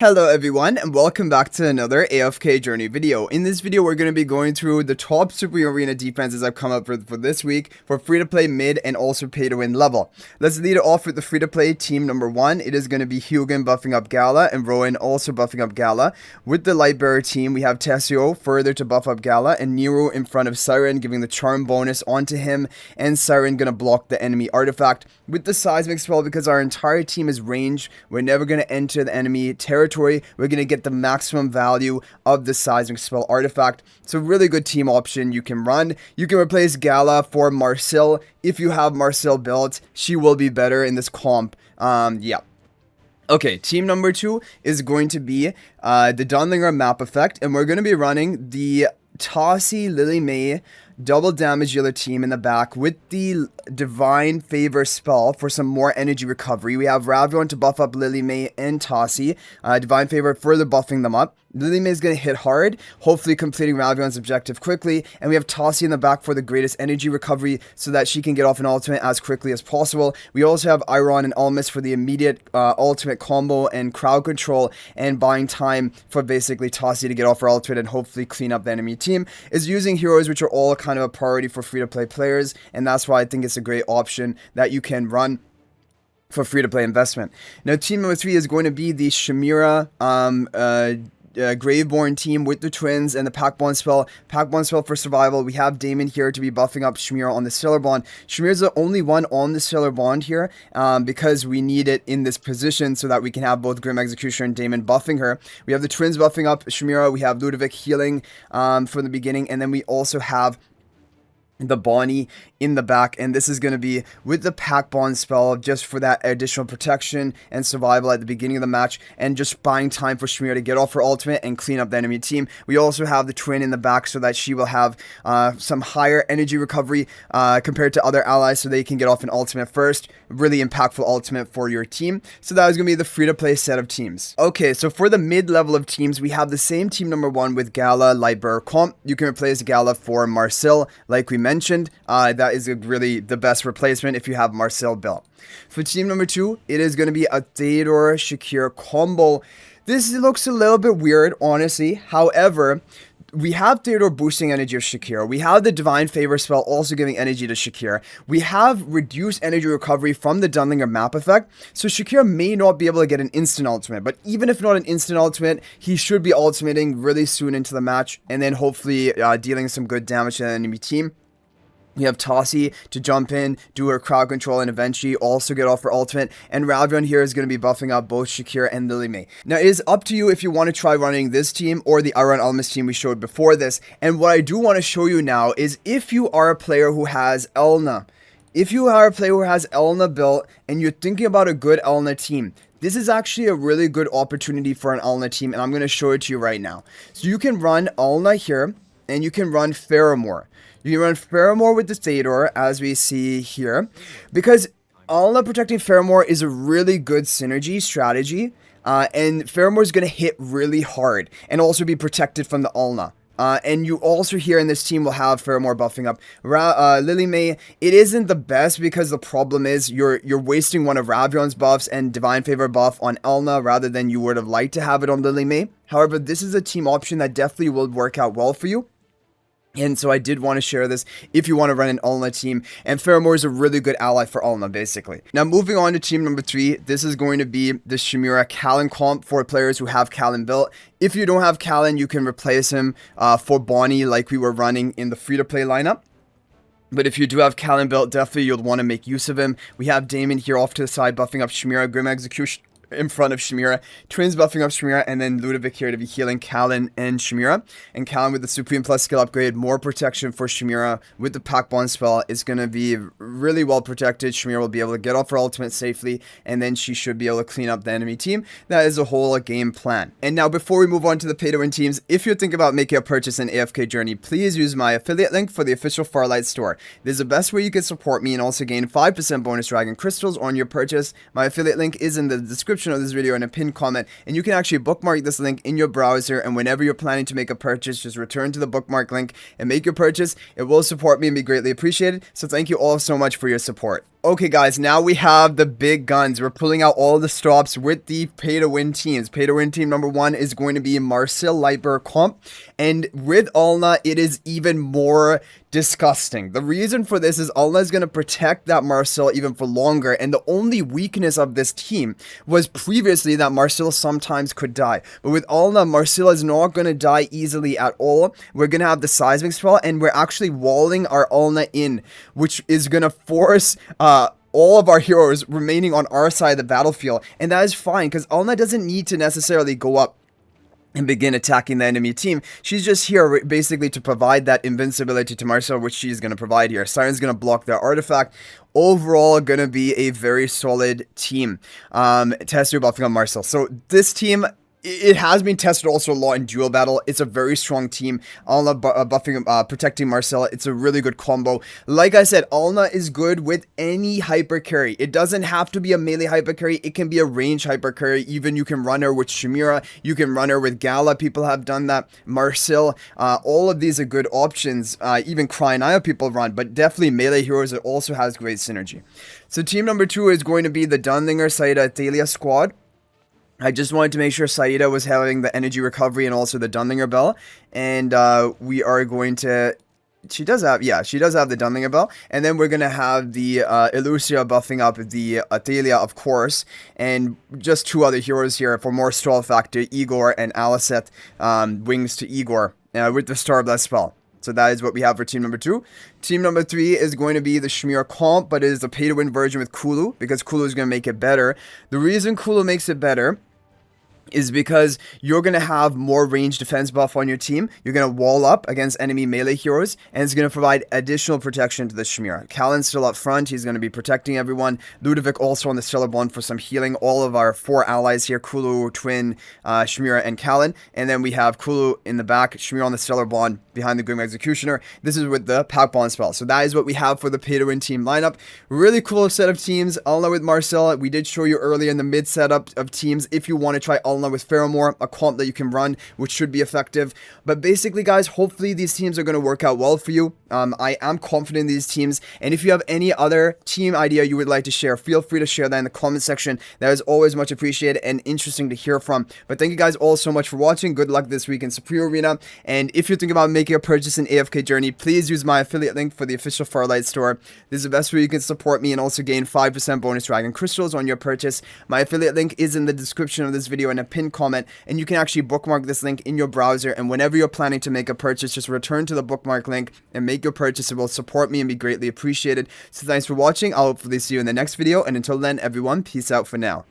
Hello everyone and welcome back to another AFK journey video. In this video we're going to be going through the top super arena defenses I've come up with for this week for free to play mid and also pay to win level. Let's lead it off with the free to play team number 1. It is going to be Hugin buffing up Gala and Rowan also buffing up Gala. With the Lightbearer team we have Tessio further to buff up Gala and Nero in front of Siren giving the charm bonus onto him, and Siren going to block the enemy artifact. With the seismic spell, because our entire team is ranged, we're never going to enter the enemy territory. We're going to get the maximum value of the seismic spell artifact. It's a really good team option you can run. You can replace Gala for Marcel. If you have Marcel built, she will be better in this comp. Yeah. Okay, team number 2 is going to be the Dunlinger map effect, and we're going to be running the Tossie Lily May double damage dealer team in the back with the Divine Favor spell for some more energy recovery. We have Ravion to buff up Lily May and Tossie. Divine Favor further buffing them up. Lily May is going to hit hard, hopefully completing Ravion's objective quickly. And we have Tossie in the back for the greatest energy recovery so that she can get off an ultimate as quickly as possible. We also have Iron and Almas for the immediate ultimate combo and crowd control and buying time for basically Tossie to get off her ultimate and hopefully clean up the enemy team. Is using heroes which are all kind of a priority for free-to-play players, and that's why I think it's a great option that you can run for free-to-play investment. Now, team number 3 is going to be the Shamira Graveborn team with the twins and the Pac-Bond spell. Pac-Bond spell for survival. We have Damon here to be buffing up Shamira on the Stellar Bond. Shamira's the only one on the Stellar Bond here because we need it in this position so that we can have both Grim Executioner and Damon buffing her. We have the twins buffing up Shamira. We have Ludovic healing from the beginning, and then we also have the Bonnie in the back, and this is going to be with the Pack Bond spell just for that additional protection and survival at the beginning of the match, and just buying time for Shamira to get off her ultimate and clean up the enemy team. We also have the twin in the back so that she will have some higher energy recovery compared to other allies, so they can get off an ultimate first. Really impactful ultimate for your team. So that is going to be the free-to-play set of teams. Okay, so for the mid-level of teams, we have the same team number 1 with Gala, Lightbearer comp. You can replace Gala for Marcel, like we mentioned. That is really the best replacement if you have Marcel built. For team number 2, it is going to be a Theodore Shakir combo. This looks a little bit weird, honestly. However, we have Theodore boosting energy of Shakir. We have the Divine Favor spell also giving energy to Shakir. We have reduced energy recovery from the Dunlinger map effect. So Shakir may not be able to get an instant ultimate. But even if not an instant ultimate, he should be ultimating really soon into the match. And then hopefully dealing some good damage to the enemy team. We have Tossie to jump in, do her crowd control, and eventually also get off her ultimate. And Ravion here is going to be buffing up both Shakir and Lily May. Now, it is up to you if you want to try running this team or the Iron Almas team we showed before this. And what I do want to show you now is if you are a player who has Alna. If you are a player who has Alna built and you're thinking about a good Alna team, this is actually a really good opportunity for an Alna team, and I'm going to show it to you right now. So you can run Alna here, and you can run Faramore. You can run Faramore with the Theodore, as we see here, because Alna protecting Faramore is a really good synergy strategy, and Faramore is going to hit really hard, and also be protected from the Alna. And you also here in this team will have Faramore buffing up Lily May. It isn't the best because the problem is you're wasting one of Ravion's buffs and Divine Favor buff on Alna rather than you would have liked to have it on Lily May. However, this is a team option that definitely will work out well for you. And so I did want to share this if you want to run an Alna team. And Faramore is a really good ally for Alna, basically. Now, moving on to team number 3. This is going to be the Shamira Callan comp for players who have Callan built. If you don't have Callan, you can replace him for Bonnie like we were running in the free-to-play lineup. But if you do have Callan built, definitely you'll want to make use of him. We have Damon here off to the side buffing up Shamira, Grim Execution in front of Shamira, twins buffing up Shamira, and then Ludovic here to be healing Callan and Shamira. And Callan with the Supreme Plus skill upgrade, more protection for Shamira with the Pac Bond spell is going to be really well protected. Shamira will be able to get off her ultimate safely, and then she should be able to clean up the enemy team. That is a whole game plan. And now before we move on to the pay to win teams, if you're thinking about making a purchase in AFK Journey, please use my affiliate link for the official Farlight Store. This is the best way you can support me and also gain 5% bonus dragon crystals on your purchase. My affiliate link is in the description of this video in a pinned comment, and you can actually bookmark this link in your browser, and whenever you're planning to make a purchase, just return to the bookmark link and make your purchase. It will support me and be greatly appreciated, so thank you all so much for your support. Okay, guys, now we have the big guns. We're pulling out all the stops with the pay-to-win teams. Pay-to-win team number 1 is going to be Marcel Lightberg Comp. And with Alna, it is even more disgusting. The reason for this is Alna is going to protect that Marcel even for longer. And the only weakness of this team was previously that Marcel sometimes could die. But with Alna, Marcel is not going to die easily at all. We're going to have the seismic spell, and we're actually walling our Alna in, which is going to force all of our heroes remaining on our side of the battlefield, and that is fine because Alna doesn't need to necessarily go up and begin attacking the enemy team. She's just here basically to provide that invincibility to Marcel, which she's going to provide here. Siren's going to block their artifact. Overall, going to be a very solid team. Tester buffing on Marcel. So this team, it has been tested also a lot in duel battle. It's a very strong team. Alna buffing, protecting Marcel. It's a really good combo. Like I said, Alna is good with any hyper carry. It doesn't have to be a melee hyper carry. It can be a range hyper carry. Even you can run her with Shamira. You can run her with Gala. People have done that. Marcel. All of these are good options. Even Cryonaya people run, but definitely melee heroes. It also has great synergy. So team number 2 is going to be the Dunlinger Saida Athalia squad. I just wanted to make sure Saida was having the energy recovery and also the Dunlinger Bell. And we are going to... She does have the Dunlinger Bell. And then we're going to have the Elusia buffing up the Athalia, of course. And just 2 other heroes here for more stall factor, Igor and Alicet, wings to Igor with the Star Blast spell. So that is what we have for team number 2. Team number 3 is going to be the Shamir comp, but it is the pay-to-win version with Kulu, because Kulu is going to make it better. The reason Kulu makes it better is because you're going to have more range defense buff on your team. You're going to wall up against enemy melee heroes, and it's going to provide additional protection to the Shamira. Callan's still up front. He's going to be protecting everyone. Ludovic also on the Stellar Bond for some healing. All of our 4 allies here, Kulu, Twin, Shamira, and Callan. And then we have Kulu in the back, Shamira on the Stellar Bond behind the Grim Executioner. This is with the Pack Bond spell. So that is what we have for the pay-to-win team lineup. Really cool set of teams. Alna with Marcel. We did show you earlier in the mid setup of teams if you want to try Alna with Pheromore, a comp that you can run, which should be effective. But basically, guys, hopefully these teams are going to work out well for you. I am confident in these teams, and if you have any other team idea you would like to share, feel free to share that in the comment section. That is always much appreciated and interesting to hear from. But thank you guys all so much for watching. Good luck this week in Supreme Arena, and if you're thinking about making a purchase in AFK Journey, please use my affiliate link for the official Farlight Store. This is the best way you can support me and also gain 5% bonus dragon crystals on your purchase. My affiliate link is in the description of this video and a pinned comment, and you can actually bookmark this link in your browser, and whenever you're planning to make a purchase, just return to the bookmark link and make your purchase. It will support me and be greatly appreciated. So thanks for watching. I'll hopefully see you in the next video, and until then, everyone, peace out for now.